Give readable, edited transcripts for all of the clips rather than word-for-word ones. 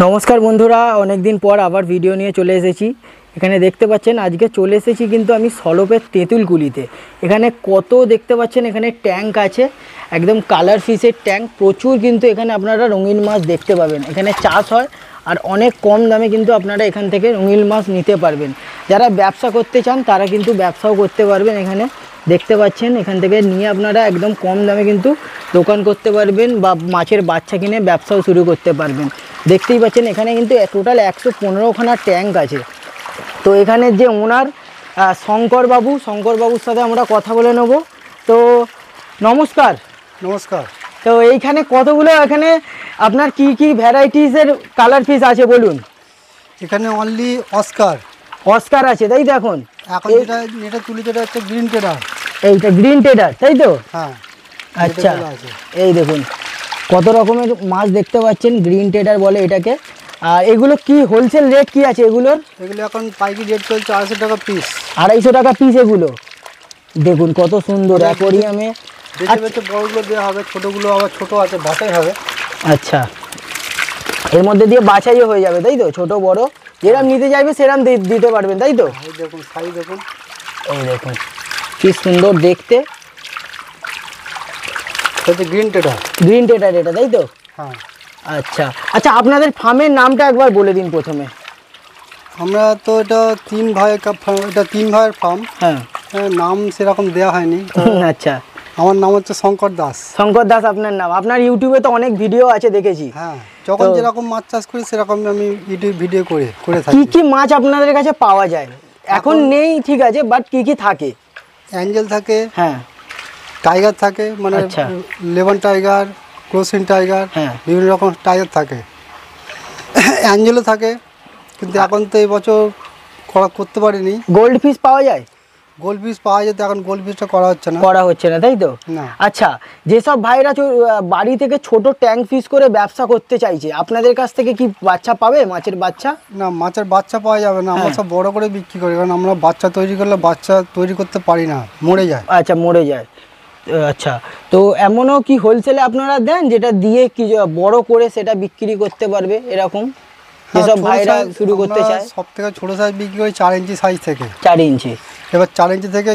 नमस्कार बंधुरा अनेक दिन पर आबार भिडियो निये चले एसेছি এখানে দেখতে পাচ্ছেন আজকে চলে এসেছি কিন্তু আমি সলপের তেঁতুলকুলিতে। এখানে কত দেখতে পাচ্ছেন এখানে ট্যাঙ্ক আছে, একদম কালার ফিশের ট্যাঙ্ক, প্রচুর কিন্তু এখানে আপনারা রঙিন মাছ দেখতে পাবেন। এখানে চাষ হয় আর অনেক কম দামে কিন্তু আপনারা এখান থেকে রঙিন মাছ নিতে পারবেন। যারা ব্যবসা করতে চান তারা কিন্তু ব্যবসাও করতে পারবেন। এখানে দেখতে পাচ্ছেন এখান থেকে নিয়ে আপনারা একদম কম দামে কিন্তু দোকান করতে পারবেন বা মাছের বাচ্চা কিনে ব্যবসাও শুরু করতে পারবেন। দেখতেই পাচ্ছেন এখানে কিন্তু টোটাল 115খানা ট্যাঙ্ক আছে। তো এখানে যে ওনার শঙ্কর বাবুর সাথে আমরা কথা বলে নেব। তো নমস্কার। নমস্কার। তো এইখানে কতগুলো এখানে আপনার কি কি ভ্যারাইটিসের কালার ফিশ আছে বলুন? এখানে অনলি অস্কার আছে তাই তো? এখন এটা তুলি, যেটা হচ্ছে গ্রিন টেডার। এইটা গ্রিন টেডার তাই তো? হ্যাঁ। আচ্ছা, এই দেখুন কত রকমের মাছ দেখতে পাচ্ছেন, গ্রিন টেডার বলে এটাকে। আর এগুলো কি হোলসেল রেট কি আছে এগুলোর? এগুলো এখন পাইকারি রেট চলছে 250 টাকা পিস। 250 টাকা পিস এগুলো। দেখুন কত সুন্দর অ্যাকোরিয়ামে। আচ্ছা, বড়গুলো দেওয়া হবে, ছোটগুলো আবার ছোট আছে, বাছাই হবে। আচ্ছা, এর মধ্যে দিয়ে বাছাইও হয়ে যাবে তাই তো? ছোট বড় যেরকম নিতে চাইবে সেরকম দিতে পারবেন তাই তো? এই দেখুন সাইজ দেখুন, এই দেখুন কি সুন্দর দেখতে। এটা গ্রিন টেডার এটা তাই তো? হ্যাঁ। আচ্ছা আচ্ছা, আপনাদের ফার্মের নামটা একবার বলে দিন প্রথমে। আমরা তো এটা তিন ভাইয়ের ফার্ম। হ্যাঁ, নাম সেরকম দেওয়া হয়নি। আচ্ছা, আমার নাম হচ্ছে শঙ্কর দাস। আপনার নাম? আপনার ইউটিউবে তো অনেক ভিডিও আছে দেখেছি। হ্যাঁ, যখন যেরকম মাছ চাষ করি সেরকম আমি ইউটিউব ভিডিও করে থাকি। কি কি মাছ আপনাদের কাছে পাওয়া যায়? এখন নেই ঠিক আছে, বাট কি কি থাকে? অ্যাঞ্জেল থাকে, হ্যাঁ, টাইগার থাকে, মানে লেমন টাইগার, ক্রোসিন টাইগার, বিভিন্ন রকম টাইগার থাকে। অ্যাঞ্জেলও থাকে, কিন্তু এখন তো এই বছর করতে পারিনি। গোল্ড ফিশ পাওয়া যায়? গোল্ড ফিশ পাওয়া যেত, এখন গোল্ড ফিশটা করা হচ্ছে না তাই তো? না। আচ্ছা, যেসব ভাইরা বাড়ি থেকে ছোট ট্যাঙ্ক ফিশ করে ব্যবসা করতে চাইছে, আপনাদের কাছ থেকে কি বাচ্চা পাবে? মাছের বাচ্চা? না, মাছের বাচ্চা পাওয়া যাবে না। আমরা সব বড় করে বিক্রি করি, কারণ আমরা বাচ্চা তৈরি করলে বাচ্চা তৈরি করতে পারি না, মরে যায়। আচ্ছা, মরে যায়। আচ্ছা, তো এমনও কি হোলসেলে আপনারা দেন যেটা দিয়ে কি বড় করে সেটা বিক্রি করতে পারবে এরকম? যেসব ভাইরা শুরু করতে চায়। সব থেকে ছোট সাইজ বিক্রি করি 4 ইঞ্চি সাইজ থেকে। 4 ইঞ্চি। এবার 4 ইঞ্চি থেকে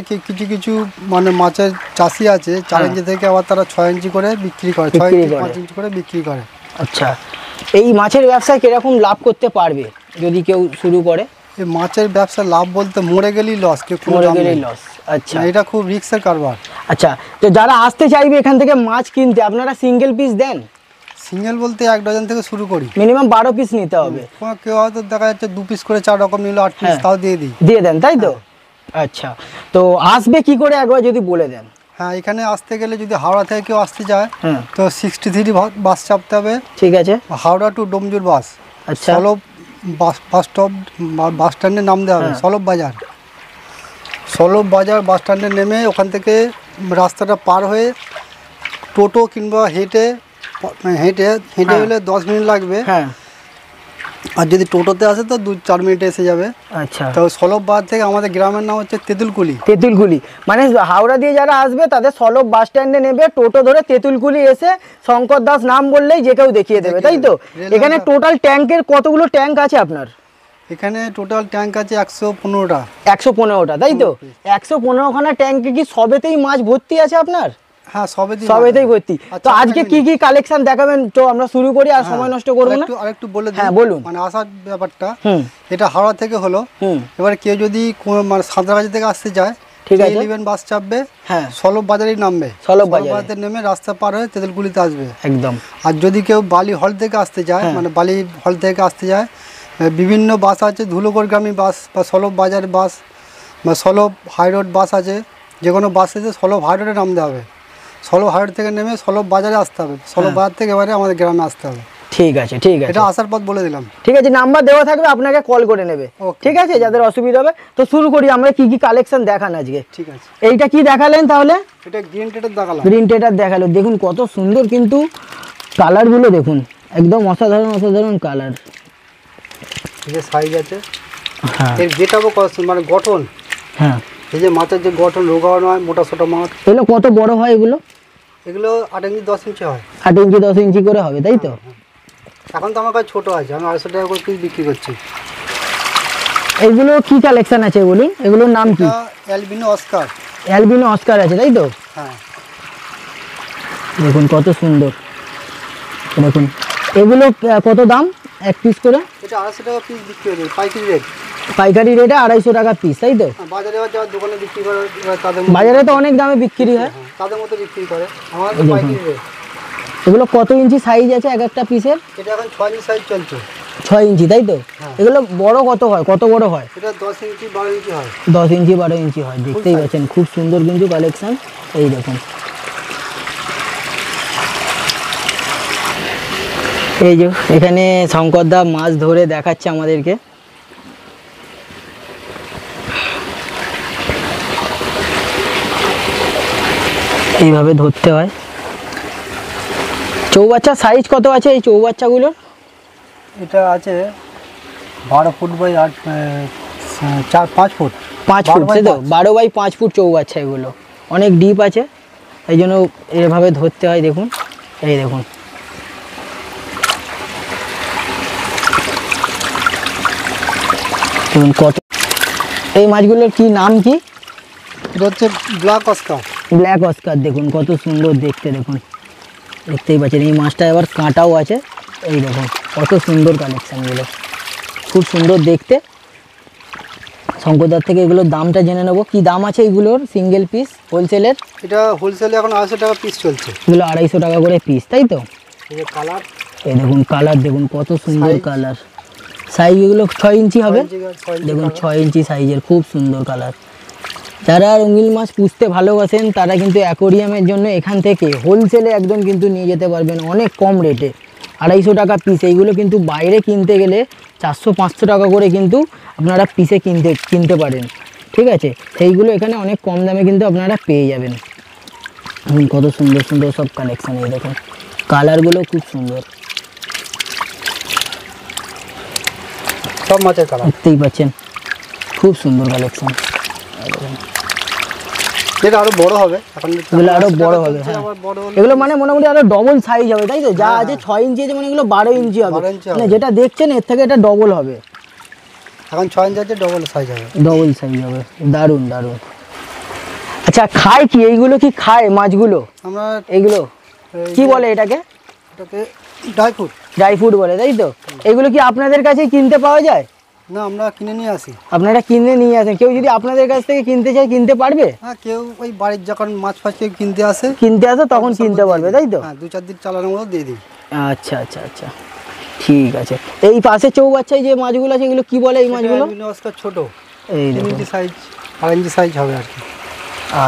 কিছু মানে মাছের চাষি আছে 4 ইঞ্চি থেকে আবার তারা 6 ইঞ্চি করে বিক্রি করে, 6 ইঞ্চি 5 ইঞ্চি করে বিক্রি করে। আচ্ছা, এই মাছের ব্যবসায় কিরকম লাভ করতে পারবে যদি কেউ শুরু করে? এই মাছের ব্যবসা লাভ বলতে মরে গেলেই লস, লস। আচ্ছা, এটা খুব রিস্কের কারবার। আচ্ছা, তো যারা আসতে চাইবে এখান থেকে মাছ কিনতে, আপনারা সিঙ্গেল পিস দেন? সিঙ্গেল বলতে 1 ডজন থেকে শুরু করি, মিনিমাম 12 পিস নিতে হবে। কেউ হয়তো দেখা যাচ্ছে 2 পিস করে 4 রকম নিলো, 8 পিস তাও দিয়ে দেন তাই তো? আচ্ছা, তো আসবে কি করে একবার যদি বলে দেন। হ্যাঁ, এখানে আসতে গেলে যদি হাওড়া থেকে কেউ আসতে চায় তো 63 বাস চাপতে হবে। ঠিক আছে, হাওড়া টু ডোমজুর বাস। আচ্ছা, সলভ বাস স্ট্যান্ডে নামতে হবে। সলভ বাজার বাস স্ট্যান্ডে নেমে ওখান থেকে রাস্তাটা পার হয়ে টোটো কিংবা হেঁটে হলে 10 মিনিট লাগবে। হ্যাঁ, আর যদি টোটোতে আসে তো 2-4 মিনিটে এসে যাবে। আচ্ছা, তো সলভ বাজার থেকে আমাদের গ্রামের নাম হচ্ছে তেঁতুলকুলি। মানে হাওড়া দিয়ে যারা আসবে তাদের সলভ বাস স্ট্যান্ডে নেবে, টোটো ধরে তেঁতুলকুলি এসে শঙ্কর দাস নাম বললেই যে কেউ দেখিয়ে দেবে তাই তো? এখানে টোটাল ট্যাঙ্কের কতগুলো ট্যাঙ্ক আছে আপনার? এখানে টোটাল ট্যাঙ্ক আছে 115টা। 115টা তাই তো? 115খানা ট্যাঙ্কে কি সবেতেই মাছ ভর্তি আছে আপনার? হ্যাঁ, সবেতেই ভর্তি। তো আজকে কি কি কালেকশন দেখাবেন? তো আমরা শুরু করি, আর সময় নষ্ট করব না। আরেকটু বলে দিই। হ্যাঁ, বলুন। মানে আসার ব্যাপারটা, এটা হাওড়া থেকে হলো। এবার কেউ যদি মানে সাঁতরাগাছি থেকে আসতে চায়, ঠিক আছে, 11 বাস চাপবে। হ্যাঁ, সলভ বাজারেই নামবে। সলভ বাজারে নেমে রাস্তা পার হয়ে তেঁতুলকুলিতে আসবে একদম। আর যদি কেউ বালি হল থেকে আসতে চায়, মানে বালি হল থেকে আসতে যায়, বিভিন্ন বাস আছে, ধুলোগড়গামী বাস বা সলভ বাজার বাস বা সলভ হাইরোড বাস আছে। যে কোনো বাস এসে সলভ হাইরোডে নামতে হবে। সলভ হাইরোড থেকে নেমে সলভ বাজারে আসতে হবে। সলভ বাজার থেকে এবারে আমাদের গ্রামে আসতে হবে। ঠিক আছে, এটা আসার পথ বলে দিলাম। ঠিক আছে, নাম্বার দেওয়া থাকবে, আপনাকে কল করে নেবে। ঠিক আছে, যাদের অসুবিধা হবে। তো শুরু করি আমরা, কি কি কালেকশন দেখান আজকে? ঠিক আছে, এইটা কি দেখালেন তাহলে? এটা গ্রিন টেডার দেখালো। দেখুন কত সুন্দর কিন্তু কালারগুলো, দেখুন একদম অসাধারণ কালার। এই যে সাইজ আছে, এর গেটআপও মানে গঠন। হ্যাঁ, এই যে মাছের যে গঠন, রোগাও নয়, মোটা সোটা মাছ। এগুলো কত বড় হয়? এগুলো 8 ইঞ্চি 10 ইঞ্চি হয়। 8 ইঞ্চি 10 ইঞ্চি করে হবে তাই তো? এখন তো আমার কাছে ছোট আছে, আমি 250 টাকা করে পিস বিক্রি করছি। এইগুলো কি কালেকশন আছে বলুন, এগুলোর নাম কি? Albino Oscar. অ্যালবিনো অস্কার আছে তাই তো? হ্যাঁ দেখুন কত সুন্দর। দেখুন এগুলো কত দাম এক পিস করে? এটা 250 টাকা পিস বিক্রি হবে, পাইকারি রেট। পাইকারি রেটে 250 টাকা পিস তাই তো? বাজারে যারা দোকানে বিক্রি করে তাদের বাজারে তো অনেক দামে বিক্রি হয়, তাদের মতো বিক্রি করে, আমার পাইকারি রেট। এগুলো কত ইঞ্চি সাইজ আছে এক একটা পিসের? এটা এখন 6 ইঞ্চি সাইজ চলছে। 6 ইঞ্চি তাই তো? এগুলো বড় কত হয়, কত বড় হয়? এটা 10 ইঞ্চি 12 ইঞ্চি হয়। 10 ইঞ্চি 12 ইঞ্চি হয়। দেখতেই পাচ্ছেন খুব সুন্দর কিন্তু কালেকশন। এই দেখুন এই যে এখানে শঙ্করদা মাছ ধরে দেখাচ্ছে আমাদেরকে। এইভাবে ধরতে হয়। চৌবাচ্চা সাইজ কত আছে এই চৌবাচ্চাগুলোর? এটা আছে 12 ফুট বাই 5 ফুট। 5 ফুট তাই তো? 12 বাই 5 ফুট চৌবাচ্চা এগুলো, অনেক ডিপ আছে, এই জন্য এভাবে ধরতে হয়। দেখুন এই দেখুন কত। এই মাছগুলোর কি নাম কি? এটা হচ্ছে ব্ল্যাক অস্কার। Black Oscar. দেখুন কত সুন্দর দেখতে, দেখুন দেখতেই পাচ্ছেন। এই মাছটা এবার কাঁটাও আছে, এই দেখুন কত সুন্দর কালেকশানগুলো, খুব সুন্দর দেখতে। শঙ্করদার থেকে এগুলোর দামটা জেনে নেবো, কি দাম আছে এইগুলোর সিঙ্গেল পিস হোলসেলের? এটা হোলসেলে এখন 250 টাকা পিস চলছে। এগুলো 250 টাকা করে পিস তাই তো? এই যে কালার, এই দেখুন কালার, দেখুন কত সুন্দর কালার। সাইজ এগুলো 6 ইঞ্চি হবে, দেখুন 6 ইঞ্চি সাইজের, খুব সুন্দর কালার। যারা রঙিন মাছ পুষতে ভালোবাসেন তারা কিন্তু অ্যাকোরিয়ামের জন্য এখান থেকে হোলসেলে একদম কিন্তু নিয়ে যেতে পারবেন অনেক কম রেটে। 250 টাকা পিস। এইগুলো কিন্তু বাইরে কিনতে গেলে 400-500 টাকা করে কিন্তু আপনারা পিসে কিনতে পারেন, ঠিক আছে? সেইগুলো এখানে অনেক কম দামে কিন্তু আপনারা পেয়ে যাবেন। কত সুন্দর সুন্দর সব কালেকশান। এই দেখুন কালারগুলো খুব সুন্দর, সব মাছের কালার দেখতেই পাচ্ছেন, খুব সুন্দর কালেকশন। এটা আরো বড় হবে, এখন এগুলো আরো বড় হবে। হ্যাঁ এগুলো মানে মোটামুটি আরো ডবল সাইজ হবে তাই তো? যা আছে 6 ইঞ্চি আছে, মানে এগুলো 12 ইঞ্চি হবে, মানে যেটা দেখছেন এর থেকে এটা ডবল হবে। এখন 6 ইঞ্চি আছে, ডবল সাইজ হবে, ডবল সাইজ হবে। দারুণ দারুণ। আচ্ছা খায় কি এইগুলো, কি খায় মাছগুলো? আমরা এইগুলো কি বলে এটাকে? এটাকে ড্রাই ফ্রুট। ড্রাই ফ্রুট বলে তাই তো? এগুলো কি আপনাদের কাছে কিনতে পাওয়া যায়? না, আমরা কিনে নিয়ে আসি। আপনারা কিনে নিয়ে আসেন? কেউ যদি আপনাদের কাছ থেকে কিনতে চায় কিনতে পারবে? হ্যাঁ, কেউ ওই বাড়ির যখন মাছ ফাছ কেউ কিনতে আসে তখন কিনতে পারবে তাই তো? হ্যাঁ, 2-4 দিন চালানোর মতো দিয়ে দিই। আচ্ছা আচ্ছা আচ্ছা ঠিক আছে। এই পাশে চৌবাচ্চায় যে মাছগুলো আছে এগুলো কি বলে এই মাছগুলো? ছোট, এই 3 ইঞ্চি সাইজ, 2.5 ইঞ্চি সাইজ হবে আর কি।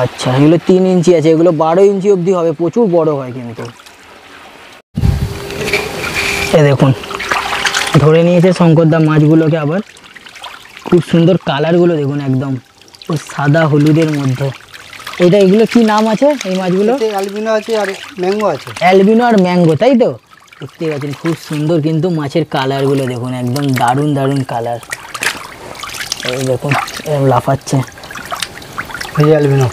আচ্ছা এগুলো 3 ইঞ্চি আছে, এগুলো 12 ইঞ্চি অবধি হবে, প্রচুর বড় হয় কিন্তু। এ দেখুন ধরে নিয়েছে শঙ্করদা মাছগুলোকে, আবার খুব সুন্দর কালারগুলো দেখুন, একদম সাদা হলুদের মধ্যে। এগুলো কি নাম আছে এই মাছগুলো? অ্যালবিনো আছে আর ম্যাঙ্গো আছে। অ্যালবিনো আর ম্যাঙ্গো তাই তো? দেখতে পাচ্ছেন খুব সুন্দর কিন্তু মাছের কালারগুলো দেখুন, একদম দারুণ দারুণ কালার। এই দেখুন লাফাচ্ছে, এই অ্যালবিনো।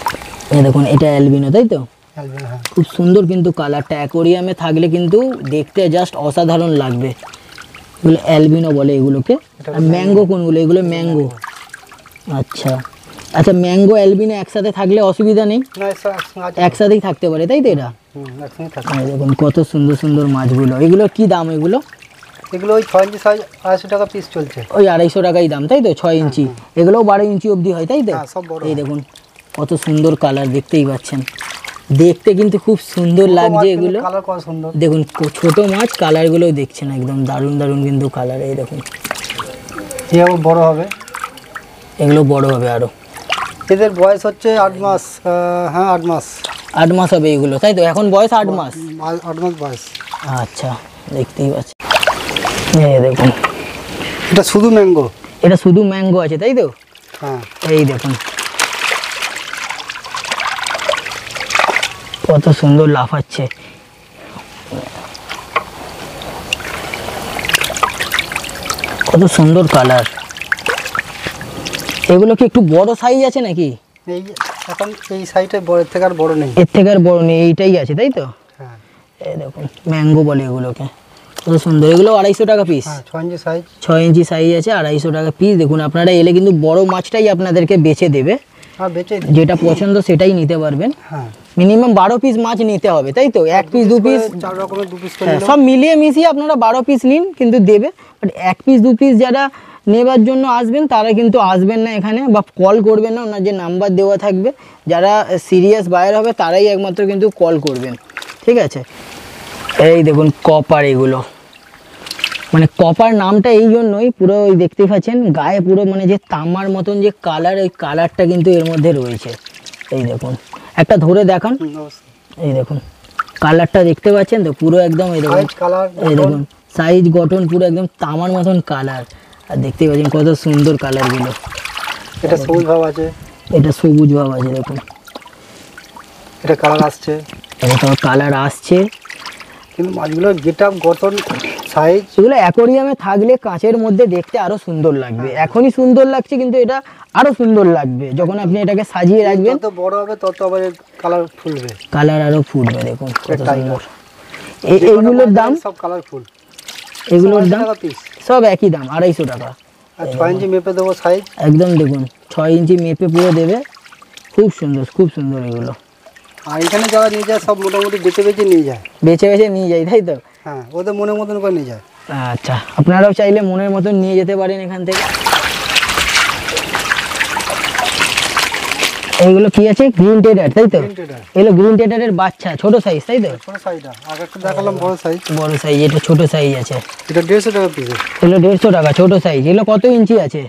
এই দেখুন এটা অ্যালবিনো তাই তো? অ্যালবিনো হ্যাঁ, খুব সুন্দর কিন্তু কালারটা, অ্যাকোরিয়ামে থাকলে কিন্তু দেখতে জাস্ট অসাধারণ লাগবে। এগুলো অ্যালবিনো বলে এগুলোকে। আর ম্যাঙ্গো কোনগুলো? এগুলো ম্যাঙ্গো। আচ্ছা আচ্ছা, ম্যাঙ্গো অ্যালবিনো একসাথে থাকলে অসুবিধা নেই? একসাথেই থাকতে পারে তাই তো? এটা দেখুন কত সুন্দর সুন্দর মাছগুলো। এগুলো কি দাম? এগুলো ওই 6 ইঞ্চি সাইজ 250 টাকা পিস চলছে। ওই 250 টাকাই দাম তাই তো? 6 ইঞ্চি। এগুলোও 12 ইঞ্চি অবধি হয় তাই তো? এই দেখুন কত সুন্দর কালার, দেখতেই পাচ্ছেন, দেখতে কিন্তু খুব সুন্দর লাগছে এগুলো। দেখুন ছোট মাছ, কালারগুলোও দেখছেন একদম দারুণ দারুণ কিন্তু কালার। এই দেখুন বড় হবে, এগুলো বড় হবে আরো। এদের বয়স হচ্ছে 8 মাস। হ্যাঁ 8 মাস। 8 মাস হবে এগুলো তাই তো? এখন বয়স 8 মাস। 8 মাস বয়স। আচ্ছা দেখতেই পাচ্ছি। এই দেখুন এটা শুধু ম্যাঙ্গো। এটা শুধু ম্যাঙ্গো আছে তাই তো? হ্যাঁ এই দেখুন কত সুন্দর লাফাচ্ছে। কত সুন্দর কালার। এগুলো কি একটু বড় সাইজ আছে নাকি? এখন এই সাইজটা বড়ের থেকে আর বড় নেই। এর থেকে আর বড় নেই, এইটাই আছে তাই তো? হ্যাঁ এই দেখুন ম্যাঙ্গো বলে এগুলোকে। কত সুন্দর, এগুলো 250 টাকা পিস। 6 ইঞ্চি সাইজ, 6 ইঞ্চি সাইজ আছে, 250 টাকা পিস। দেখুন আপনারা এলে কিন্তু বড় মাছটাই আপনাদেরকে বেছে দেবে, যেটা পছন্দ সেটাই নিতে পারবেন। হ্যাঁ, মিনিমাম 12 পিস মাছ নিতে হবে, তাই তো? 1 পিস 2 পিস 4 রকমের 2 পিস সব মিলিয়ে মিশিয়ে আপনারা 12 পিস নিন, কিন্তু দেবে। বাট 1 পিস 2 পিস যারা নেবার জন্য আসবেন তারা কিন্তু আসবেন না এখানে, বা কল করবেন না, ওনার যে নাম্বার দেওয়া থাকবে, যারা সিরিয়াস বায়ার হবে তারাই একমাত্র কিন্তু কল করবেন, ঠিক আছে? এই দেখুন কপার, এগুলো মানে কপার নামটা এই জন্যই, পুরো ওই দেখতেই পাচ্ছেন গায়ে পুরো মানে যে তামার মতন যে কালার, ওই কালারটা কিন্তু এর মধ্যে রয়েছে। এই দেখুন, একটা ধরে দেখান, এই দেখুন কালারটা দেখতে পাচ্ছেন তো, পুরো একদম এই দেখুন, এই দেখুন সাইজ গঠন পুরো একদম তামার মতন কালার। আর দেখতেই পাচ্ছেন কত সুন্দর কালারগুলো। এটা সবুজ ভাব আছে, এটা সবুজ ভাব আছে, দেখুন এটা কালার আসছে, এটা কালার আসছে। কিন্তু মাছগুলোর গেটআপ গঠন সাইজ, এগুলো অ্যাকোরিয়ামে থাকলে কাঁচের মধ্যে দেখতে আরো সুন্দর লাগবে। এখনই সুন্দর লাগছে, কিন্তু এটা আরো সুন্দর লাগবে যখন আপনি এটাকে সাজিয়ে রাখবেন। যত বড় হবে তত আবার কালার ফুলবে, কালার আরো ফুটবে। দেখুন কত সুন্দর। এইগুলোর দাম সব কালারফুল, এগুলোর দাম সব একই দাম, 250 টাকা। আর 6 ইঞ্চি মেপে দেবো সাইজ, একদম দেখুন 6 ইঞ্চি মেপে পুরো দেবে, খুব সুন্দর, খুব সুন্দর এগুলো। আর এখানে যারা নিয়ে যায় সব মোটামুটি বেছে বেছে নিয়ে যায়, বেছে বেছে নিয়ে যায়, তাই তো? হ্যাঁ, ওদের মনের মতন করে নিয়ে যায়। আচ্ছা, আপনারাও চাইলে মনের মতন নিয়ে যেতে পারেন এখান থেকে। এইগুলো কি আছে? গ্রিন টেডার, তাই তো? এগুলো গ্রিন টেডারের বাচ্চা, ছোট সাইজ, তাই তো? ছোট সাইজটা আগে একটু দেখালাম, বড় সাইজ। বড় সাইজ, এটা ছোট সাইজ আছে, এটা 150 টাকা পিস। এগুলো 150 টাকা ছোট সাইজ। এগুলো কত ইঞ্চি আছে?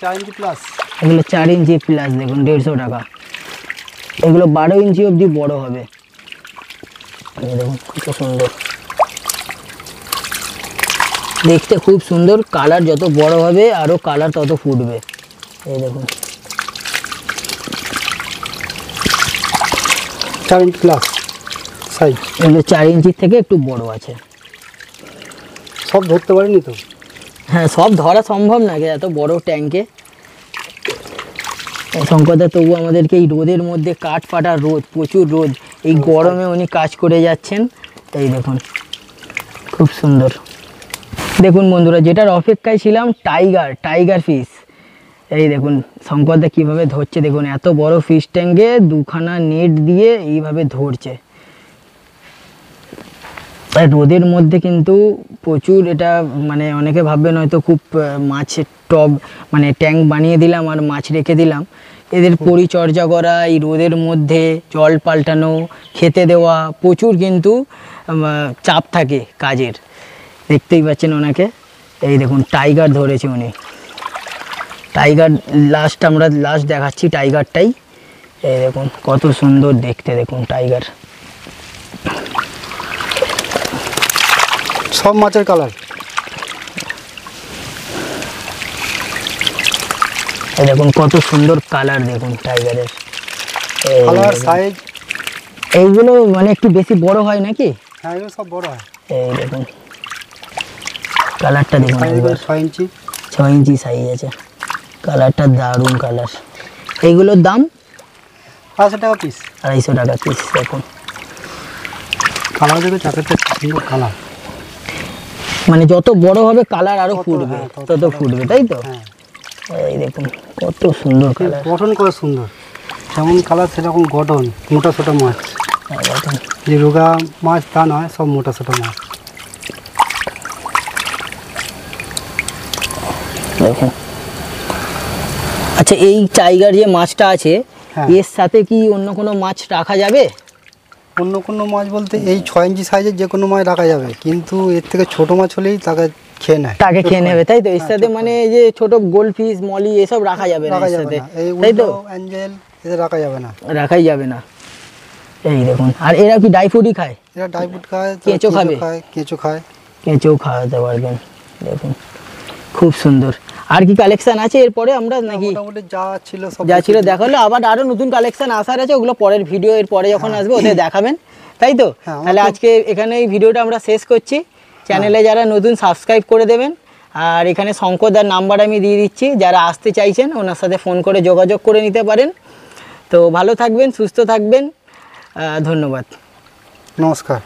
4 ইঞ্চি প্লাস। এগুলো 4 ইঞ্চি প্লাস, দেখুন 150 টাকা। এগুলো 12 ইঞ্চি অবধি বড় হবে। দেখুন কত সুন্দর দেখতে, খুব সুন্দর। কালার যত বড় হবে আরো কালার তত ফুটবে। এই দেখুন 4 ইঞ্চি প্লাস সাইজ। এগুলো 4 ইঞ্চির থেকে একটু বড় আছে। সব ধরতে পারিনি তো? হ্যাঁ, সব ধরা সম্ভব না এত বড় ট্যাঙ্কে। শঙ্করদা তবু আমাদেরকে এই রোদের মধ্যে, কাঠ ফাটা রোদ, প্রচুর রোদ, এই গরমে উনি কাজ করে যাচ্ছেন। এই দেখুন খুব সুন্দর। দেখুন বন্ধুরা, যেটার অপেক্ষায় ছিলাম, টাইগার ফিশ। এই দেখুন শঙ্করদা কীভাবে ধরছে, দেখুন এত বড় ফিশ ট্যাঙ্কে 2খানা নেট দিয়ে এইভাবে ধরছে। রোদের মধ্যে কিন্তু প্রচুর, এটা মানে অনেকে ভাববেন হয়তো খুব মাছের টব মানে ট্যাঙ্ক বানিয়ে দিলাম আর মাছ রেখে দিলাম। এদের পরিচর্যা করা, এই রোদের মধ্যে জল পাল্টানো, খেতে দেওয়া, প্রচুর কিন্তু চাপ থাকে কাজের। দেখতেই পাচ্ছেন ওনাকে। এই দেখুন টাইগার ধরেছে উনি, টাইগার আমরা লাস্ট দেখাচ্ছি টাইগারটাই। এই দেখুন কত সুন্দর দেখতে, দেখুন টাইগার। সব মাছের কালার। এই দেখুন কত সুন্দর কালার, দেখুন টাইগারের কালার সাইজ। এইগুলো মানে একটু বেশি বড় হয় নাকি? হ্যাঁ, এগুলো সব বড় হয়। এই দেখুন কালারটা দেখুন, 6 ইঞ্চি 6 ইঞ্চি সাইজ আছে। কালারটা দারুণ কালার। এইগুলোর দাম 250 টাকা পিস। 250 টাকা পিস। দেখুন কালার দেখে চাকাটা সুন্দর কালার, মানে যত বড় হবে কালার আরো ফুটবে, তত ফুটবে, তাই তো? এই দেখুন কত সুন্দর কালার, গঠন কত সুন্দর। যেমন কালার সেরকম গঠন, মোটা ছোটো মাছ। যে রোগা মাছ তা নয়, সব মোটা ছোটো মাছ। দেখুন আচ্ছা, এই টাইগার যে মাছটা আছে, এর সাথে কি অন্য কোনো মাছ রাখা যাবে? অন্য কোনো মাছ বলতে এই 6 ইঞ্চি সাইজের যে কোনো মাছ রাখা যাবে, কিন্তু এর থেকে ছোট মাছ হলেই তাকে খেয়ে নেয়, তাকে খেয়ে নেবে, তাই তো? এর সাথে মানে এই যে ছোট গোল্ডফিশ, মলি এসব রাখা যাবে না এর সাথে, তাই তো? অ্যাঞ্জেল এদের রাখা যাবে না, রাখাই যাবে না। এই দেখুন, আর এরা কি ড্রাই ফ্রুটই খায়? এরা ড্রাই ফ্রুট খায়, কেঁচো খাবে, কেঁচো খাওয়াতে পারবেন। দেখুন খুব সুন্দর। আর কি কালেকশন আছে এরপরে আমরা, নাকি যা ছিল দেখালো? আবার আরো নতুন কালেকশন আসার আছে, ওগুলো পরের ভিডিও, এর পরে যখন আসবে ওতে দেখাবেন, তাই তো? তাহলে আজকে এখানে এই ভিডিওটা আমরা শেষ করছি। চ্যানেলে যারা নতুন সাবস্ক্রাইব করে দেবেন। আর এখানে শঙ্করদার নাম্বার আমি দিয়ে দিচ্ছি, যারা আসতে চাইছেন ওনার সাথে ফোন করে যোগাযোগ করে নিতে পারেন। তো ভালো থাকবেন, সুস্থ থাকবেন, ধন্যবাদ, নমস্কার।